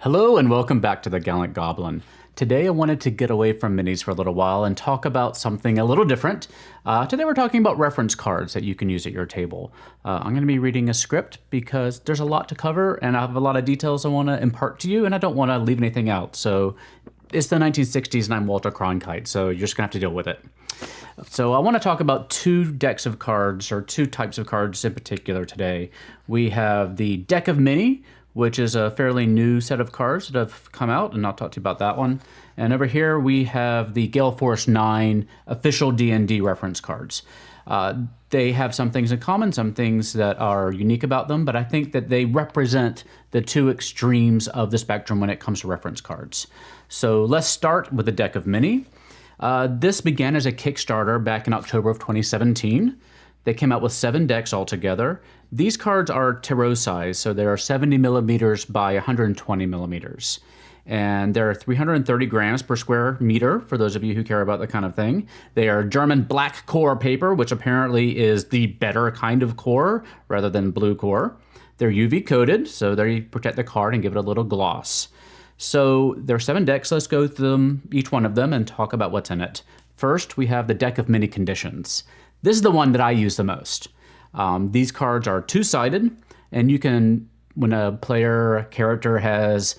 Hello and welcome back to the Gallant Goblin. Today I wanted to get away from minis for a little while and talk about something a little different. Today we're talking about reference cards that you can use at your table. I'm going to be reading a script because there's a lot to cover and I have a lot of details I want to impart to you and I don't want to leave anything out. So it's the 1960s and I'm Walter Cronkite, so you're just going to have to deal with it. So I want to talk about two decks of cards, or two types of cards in particular today. We have the Deck of Mini, which is a fairly new set of cards that have come out, and I'll talk to you about that one. And over here we have the Gale Force 9 official D&D reference cards. They have some things in common, some things that are unique about them, but I think that they represent the two extremes of the spectrum when it comes to reference cards. So let's start with the Deck of Mini. This began as a Kickstarter back in October of 2017. They came out with 7 decks altogether. These cards are tarot size, so they are 70 millimeters by 120 millimeters. And they're 330 grams per square meter, for those of you who care about that kind of thing. They are German black core paper, which apparently is the better kind of core, rather than blue core. They're UV coated, so they protect the card and give it a little gloss. So there are 7 decks. Let's go through them, each one of them, and talk about what's in it. First, we have the Deck of Many Conditions. This is the one that I use the most. These cards are two-sided, and you can, when a character has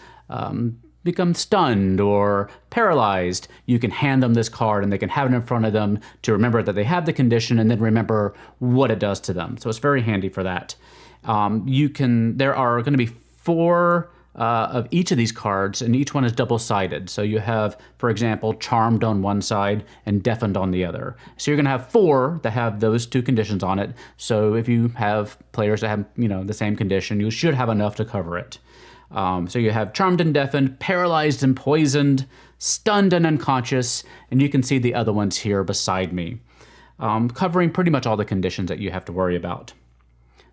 become stunned or paralyzed, you can hand them this card and they can have it in front of them to remember that they have the condition and then remember what it does to them. So it's very handy for that. There are going to be 4 of each of these cards, and each one is double-sided. So you have, for example, Charmed on one side and Deafened on the other. So you're going to have 4 that have those 2 conditions on it. So if you have players that have, the same condition, you should have enough to cover it. So you have Charmed and Deafened, Paralyzed and Poisoned, Stunned and Unconscious, and you can see the other ones here beside me, covering pretty much all the conditions that you have to worry about.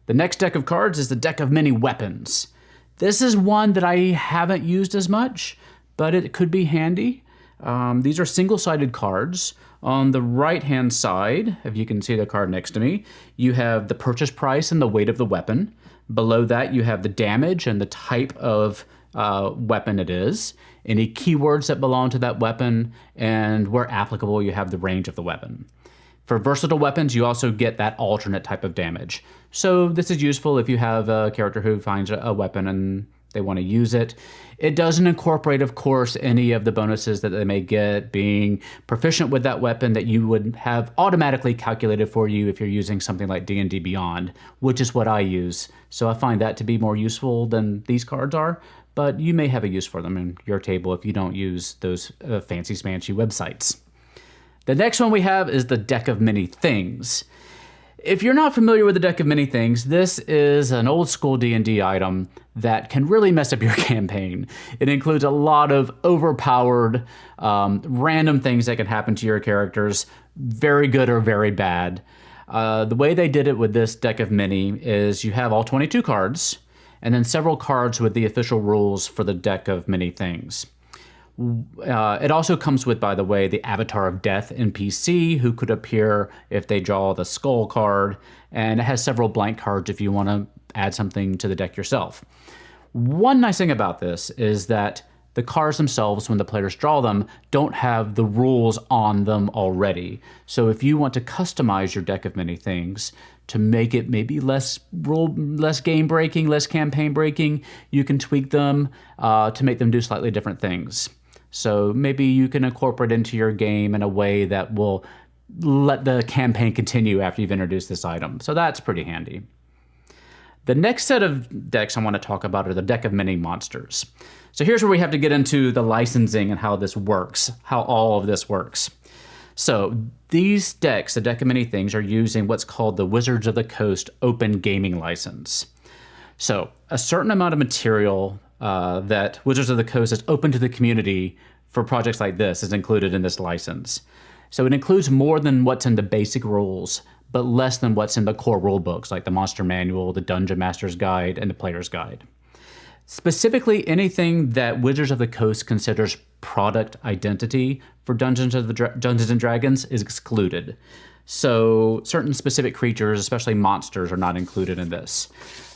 The next deck of cards is the Deck of Many Weapons. This is one that I haven't used as much, but it could be handy. These are single-sided cards. On the right-hand side, if you can see the card next to me, you have the purchase price and the weight of the weapon. Below that, you have the damage and the type of weapon it is, any keywords that belong to that weapon, and where applicable, you have the range of the weapon. For versatile weapons, you also get that alternate type of damage. So this is useful if you have a character who finds a weapon and they want to use it. It doesn't incorporate, of course, any of the bonuses that they may get being proficient with that weapon that you would have automatically calculated for you if you're using something like D&D Beyond, which is what I use. So I find that to be more useful than these cards are, but you may have a use for them in your table if you don't use those fancy-smancy websites. The next one we have is the Deck of Many Things. If you're not familiar with the Deck of Many Things, this is an old school D&D item that can really mess up your campaign. It includes a lot of overpowered, random things that can happen to your characters, very good or very bad. The way they did it with this Deck of Many is you have all 22 cards, and then several cards with the official rules for the Deck of Many Things. It also comes with, by the way, the Avatar of Death NPC, who could appear if they draw the skull card, and it has several blank cards if you want to add something to the deck yourself. One nice thing about this is that the cards themselves, when the players draw them, don't have the rules on them already. So if you want to customize your Deck of Many Things to make it maybe less game breaking, less campaign breaking, you can tweak them to make them do slightly different things. So maybe you can incorporate into your game in a way that will let the campaign continue after you've introduced this item. So that's pretty handy. The next set of decks I want to talk about are the Deck of Many Monsters. So here's where we have to get into the licensing and how this works, how all of this works. So these decks, the Deck of Many Things, are using what's called the Wizards of the Coast Open Gaming License. So a certain amount of material that Wizards of the Coast is open to the community for projects like this is included in this license. So it includes more than what's in the basic rules, but less than what's in the core rule books, like the Monster Manual, the Dungeon Master's Guide, and the Player's Guide. Specifically, anything that Wizards of the Coast considers product identity for Dungeons and Dragons is excluded. So certain specific creatures, especially monsters, are not included in this.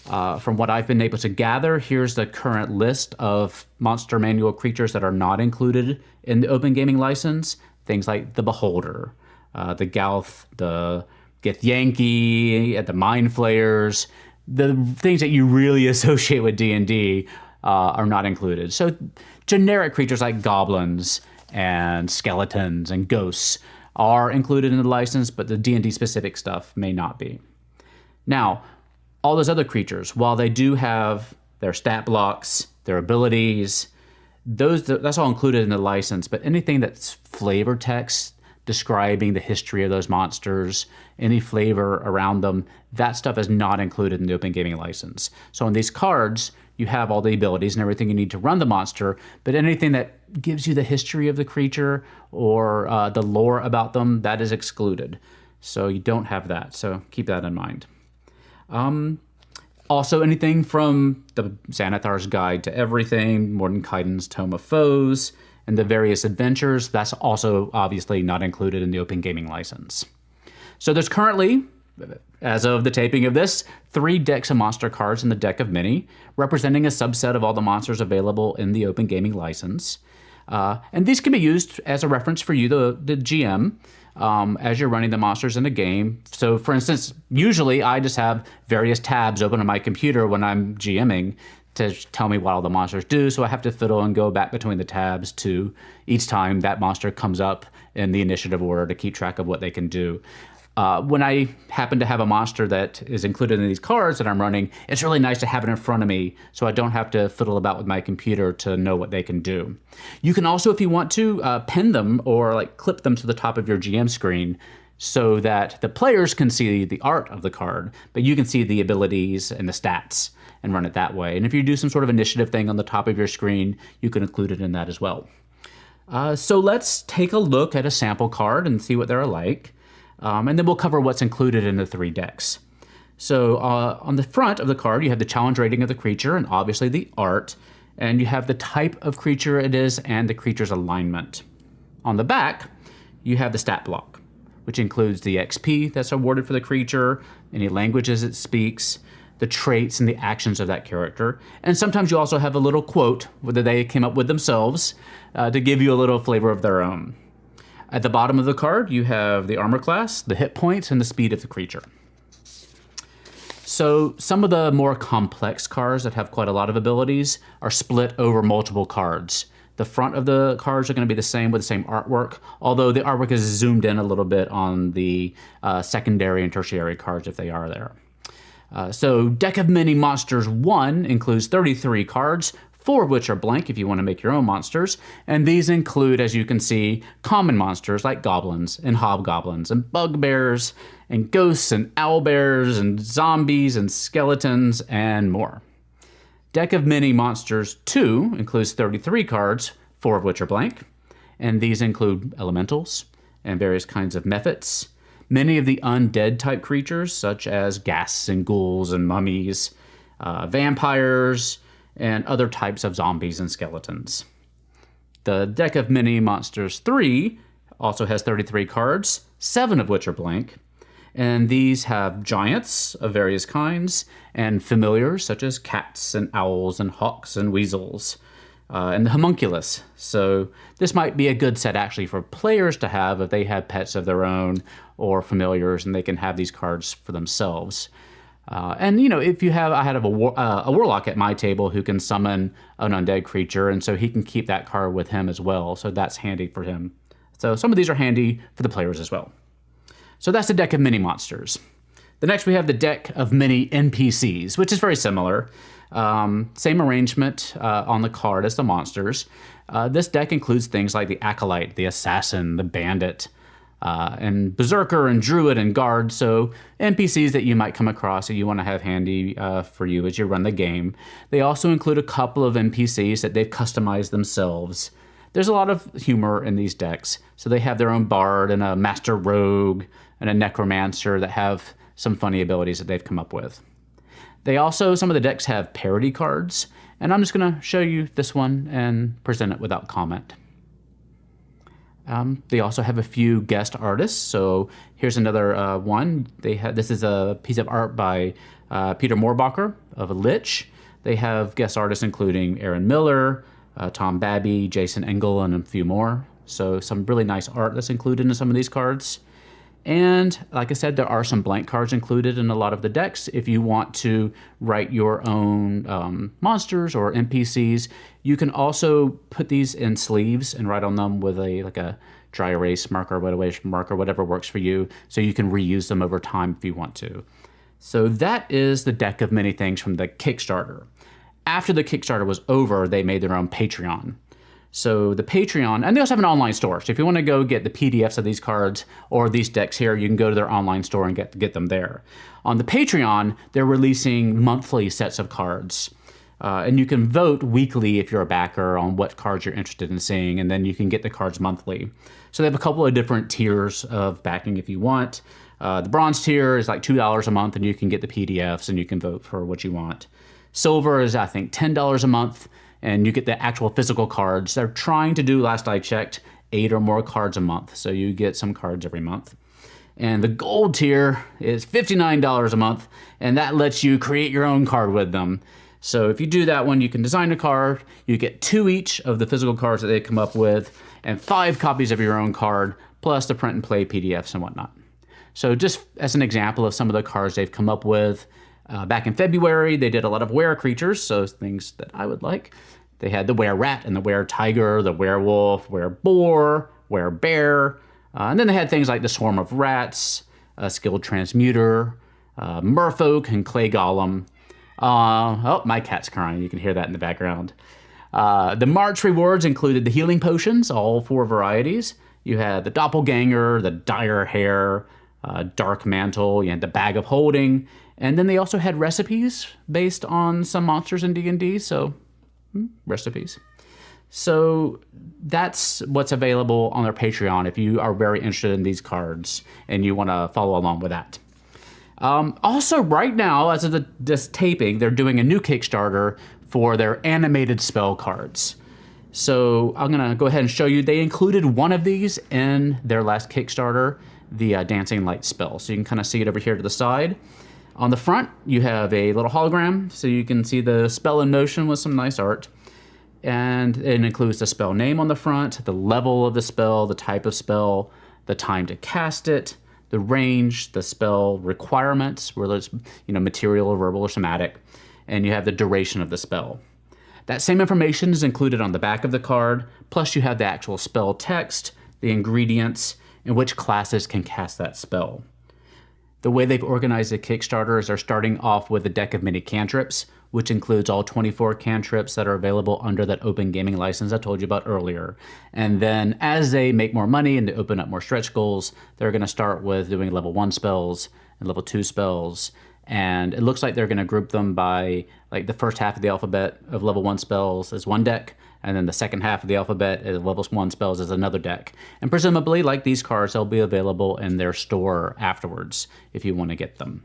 From what I've been able to gather, here's the current list of monster manual creatures that are not included in the Open Gaming license. Things like the Beholder, the Gauth, the Githyanki, the Mind Flayers. The things that you really associate with D&D are not included. So generic creatures like goblins and skeletons and ghosts are included in the license, but the D&D specific stuff may not be. Now, all those other creatures, while they do have their stat blocks, their abilities, that's all included in the license, but anything that's flavor text describing the history of those monsters, any flavor around them, that stuff is not included in the Open Gaming license. So on these cards, you have all the abilities and everything you need to run the monster, but anything that gives you the history of the creature or the lore about them, that is excluded. So you don't have that, so keep that in mind. Also, anything from the Xanathar's Guide to Everything, Mordenkainen's Tome of Foes, and the various adventures, that's also obviously not included in the Open Gaming license. So there's currently, as of the taping of this, 3 decks of monster cards in the deck of many, representing a subset of all the monsters available in the Open Gaming license. And these can be used as a reference for you, the GM, as you're running the monsters in a game. So for instance, usually I just have various tabs open on my computer when I'm GMing to tell me what all the monsters do, so I have to fiddle and go back between the tabs to each time that monster comes up in the initiative order to keep track of what they can do. When I happen to have a monster that is included in these cards that I'm running, it's really nice to have it in front of me so I don't have to fiddle about with my computer to know what they can do. You can also, if you want to, pin them or like clip them to the top of your GM screen so that the players can see the art of the card, but you can see the abilities and the stats and run it that way. And if you do some sort of initiative thing on the top of your screen, you can include it in that as well. So let's take a look at a sample card and see what they're like. And then we'll cover what's included in the 3 decks. So on the front of the card, you have the challenge rating of the creature and obviously the art. And you have the type of creature it is and the creature's alignment. On the back, you have the stat block, which includes the XP that's awarded for the creature, any languages it speaks, the traits and the actions of that character. And sometimes you also have a little quote that they came up with themselves to give you a little flavor of their own. At the bottom of the card, you have the armor class, the hit points, and the speed of the creature. So some of the more complex cards that have quite a lot of abilities are split over multiple cards. The front of the cards are going to be the same with the same artwork, although the artwork is zoomed in a little bit on the secondary and tertiary cards if they are there. So Deck of Many Monsters 1 includes 33 cards, 4 of which are blank if you want to make your own monsters, and these include, as you can see, common monsters like goblins and hobgoblins and bugbears and ghosts and owlbears and zombies and skeletons and more. Deck of Many Monsters 2 includes 33 cards, 4 of which are blank, and these include elementals and various kinds of mephits, many of the undead type creatures such as ghasts and ghouls and mummies, vampires, and other types of zombies and skeletons. The Deck of Many Monsters 3 also has 33 cards, 7 of which are blank, and these have giants of various kinds and familiars such as cats and owls and hawks and weasels, and the homunculus. So this might be a good set actually for players to have if they have pets of their own or familiars and they can have these cards for themselves. And you know, if you have, I had a warlock at my table who can summon an undead creature, and so he can keep that card with him as well. So that's handy for him. So some of these are handy for the players as well. So that's the Deck of Many Monsters. The next we have the Deck of Many NPCs, which is very similar. Same arrangement on the card as the monsters. This deck includes things like the Acolyte, the Assassin, the Bandit, and Berserker and Druid and Guard, so NPCs that you might come across that you want to have handy for you as you run the game. They also include a couple of NPCs that they've customized themselves. There's a lot of humor in these decks, so they have their own Bard and a Master Rogue and a Necromancer that have some funny abilities that they've come up with. They also, some of the decks have parody cards, And I'm just going to show you this one and present it without comment. They also have a few guest artists. So here's another one. This is a piece of art by Peter Moorbacher of a Lich. They have guest artists including Aaron Miller, Tom Babby, Jason Engel, and a few more. So some really nice art that's included in some of these cards. And like I said, there are some blank cards included in a lot of the decks. If you want to write your own monsters or NPCs, you can also put these in sleeves and write on them with a dry erase marker, wet erase marker, whatever works for you, so you can reuse them over time if you want to. So that is the deck of many things from the Kickstarter. After the Kickstarter was over, they made their own Patreon. So the Patreon, and they also have an online store. So if you want to go get the PDFs of these cards or these decks here, you can go to their online store and get them there. On the Patreon, they're releasing monthly sets of cards. And you can vote weekly if you're a backer on what cards you're interested in seeing, and then you can get the cards monthly. So they have a couple of different tiers of backing if you want. The bronze tier is like $2 a month, and you can get the PDFs and you can vote for what you want. Silver is, I think, $10 a month, and you get the actual physical cards. They're trying to do, last I checked, 8 or more cards a month, so you get some cards every month. And the gold tier is $59 a month, and that lets you create your own card with them. So if you do that one, you can design a card, you get 2 each of the physical cards that they come up with, and 5 copies of your own card, plus the print and play PDFs and whatnot. So just as an example of some of the cards they've come up with, back in February, they did a lot of were creatures, so things that I would like. They had the were rat and the were tiger, the werewolf, were boar, were bear, and then they had things like the swarm of rats, a skilled transmuter, merfolk, and clay golem. Oh, my cat's crying. You can hear that in the background. The March rewards included the healing potions, all 4 varieties. You had the doppelganger, the dire hair, dark mantle, you had the bag of holding, and then they also had recipes based on some monsters in D&D, so recipes. So that's what's available on their Patreon if you are very interested in these cards and you want to follow along with that. Also, right now, as of this taping, they're doing a new Kickstarter for their animated spell cards. So I'm going to go ahead and show you. They included one of these in their last Kickstarter, the Dancing Light spell. So you can kind of see it over here to the side. On the front, you have a little hologram, so you can see the spell in motion with some nice art. And it includes the spell name on the front, the level of the spell, the type of spell, the time to cast it, the range, the spell requirements, whether it's material, verbal, or somatic, and you have the duration of the spell. That same information is included on the back of the card, plus you have the actual spell text, the ingredients, and which classes can cast that spell. The way they've organized the Kickstarter is they're starting off with a deck of mini cantrips, which includes all 24 cantrips that are available under that open gaming license I told you about earlier. And then as they make more money and they open up more stretch goals, they're going to start with doing level 1 spells and level 2 spells. And it looks like they're going to group them by like the first half of the alphabet of level 1 spells as one deck, and then the second half of the alphabet as level 1 spells as another deck. And presumably, like these cards, they'll be available in their store afterwards if you want to get them.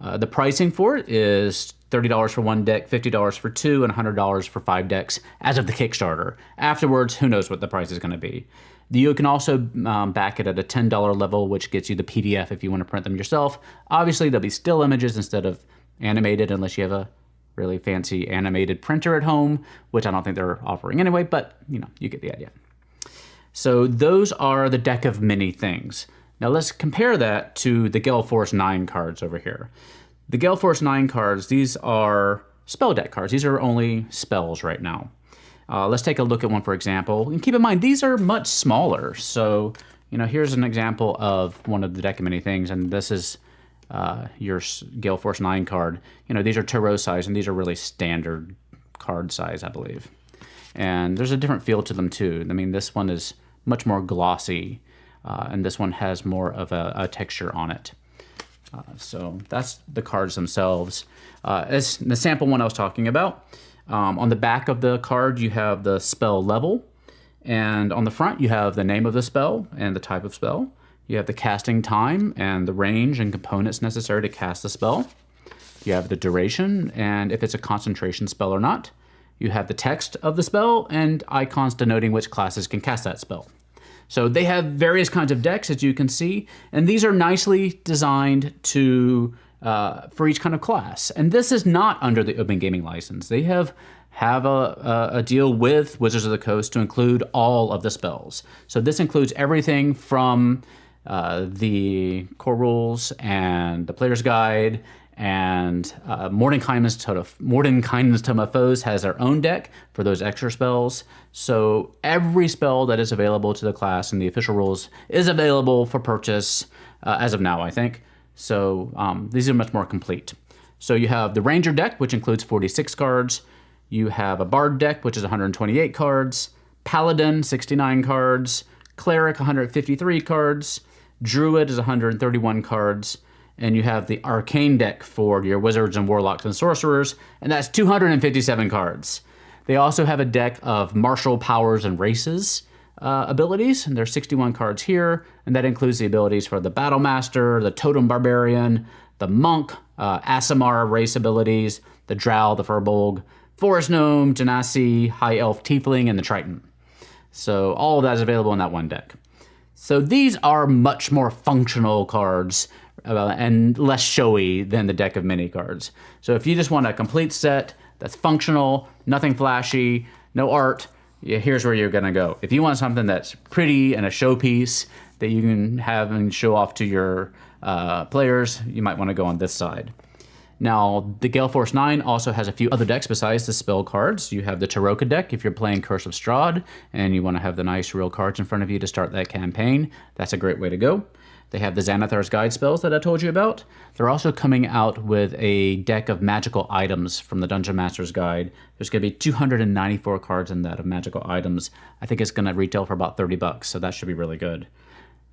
The pricing for it is $30 for one deck, $50 for 2, and $100 for 5 decks as of the Kickstarter. Afterwards, who knows what the price is going to be. You can also back it at a $10 level, which gets you the PDF if you want to print them yourself. Obviously, there'll be still images instead of animated, unless you have a really fancy animated printer at home, which I don't think they're offering anyway, but you get the idea. So those are the deck of many things. Now let's compare that to the Gale Force 9 cards over here. The Gale Force 9 cards, these are spell deck cards. These are only spells right now. Let's take a look at one, for example. And keep in mind, these are much smaller. So, here's an example of one of the deck of many things, and this is your Gale Force 9 card. These are Tarot size, and these are really standard card size, I believe. And there's a different feel to them, too. I mean, this one is much more glossy, and this one has more of a texture on it. So that's the cards themselves. As the sample one I was talking about, on the back of the card, you have the spell level, and on the front, you have the name of the spell and the type of spell. You have the casting time and the range and components necessary to cast the spell. You have the duration, and if it's a concentration spell or not. You have the text of the spell and icons denoting which classes can cast that spell. So they have various kinds of decks, as you can see, and these are nicely designed to for each kind of class. And this is not under the Open Gaming license. They have a deal with Wizards of the Coast to include all of the spells. So this includes everything from the core rules and the player's guide, and Mordenkainen's Tome of Foes has their own deck for those extra spells. So every spell that is available to the class in the official rules is available for purchase as of now, I think. So these are much more complete. So you have the Ranger deck, which includes 46 cards. You have a Bard deck, which is 128 cards. Paladin, 69 cards. Cleric, 153 cards. Druid is 131 cards. And you have the Arcane deck for your Wizards and Warlocks and Sorcerers, and that's 257 cards. They also have a deck of martial powers and races abilities, and there's 61 cards here, and that includes the abilities for the Battle Master, the Totem Barbarian, the Monk, Aasimar race abilities, the Drow, the Furbolg, Forest Gnome, Genasi, High Elf Tiefling, and the Triton. So all of that is available in that one deck. So these are much more functional cards and less showy than the deck of mini cards. So if you just want a complete set that's functional, nothing flashy, no art, here's where you're gonna go. If you want something that's pretty and a showpiece that you can have and show off to your players, you might wanna go on this side. Now, the Gale Force 9 also has a few other decks besides the spell cards. You have the Taroka deck if you're playing Curse of Strahd and you want to have the nice real cards in front of you to start that campaign. That's a great way to go. They have the Xanathar's Guide spells that I told you about. They're also coming out with a deck of magical items from the Dungeon Master's Guide. There's going to be 294 cards in that of magical items. I think it's going to retail for about $30, so that should be really good.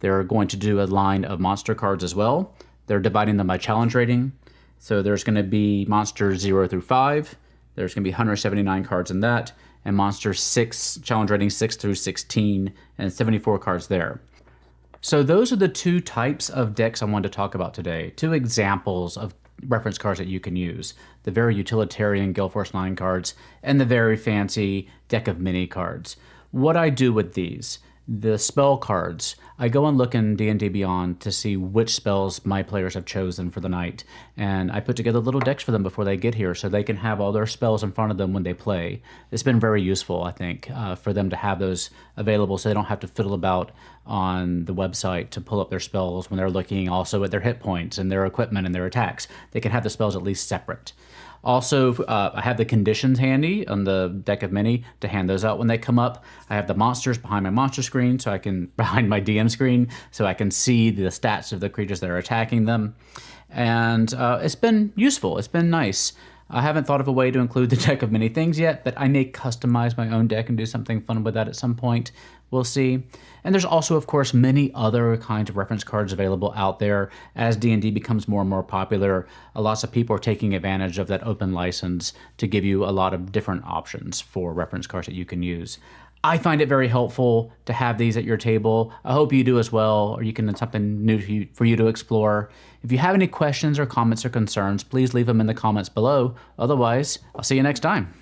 They're going to do a line of monster cards as well. They're dividing them by challenge rating. So there's going to be monsters 0 through 5. There's going to be 179 cards in that, and monsters 6, challenge rating 6 through 16, and 74 cards there. So those are the two types of decks I wanted to talk about today. Two examples of reference cards that you can use. The very utilitarian Gale Force 9 cards, and the very fancy deck of mini cards. What I do with these, the spell cards, I go and look in D&D Beyond to see which spells my players have chosen for the night, and I put together little decks for them before they get here so they can have all their spells in front of them when they play. It's been very useful, I think, for them to have those available so they don't have to fiddle about on the website to pull up their spells when they're looking also at their hit points and their equipment and their attacks. They can have the spells at least separate. Also, I have the conditions handy on the deck of mini to hand those out when they come up. I have the monsters behind my monster screen, behind my DM screen, so I can see the stats of the creatures that are attacking them. And it's been useful. It's been nice. I haven't thought of a way to include the deck of many things yet, but I may customize my own deck and do something fun with that at some point. We'll see. And there's also, of course, many other kinds of reference cards available out there. As D&D becomes more and more popular, lots of people are taking advantage of that open license to give you a lot of different options for reference cards that you can use. I find it very helpful to have these at your table. I hope you do as well, or you can something new for you to explore. If you have any questions or comments or concerns, please leave them in the comments below. Otherwise, I'll see you next time.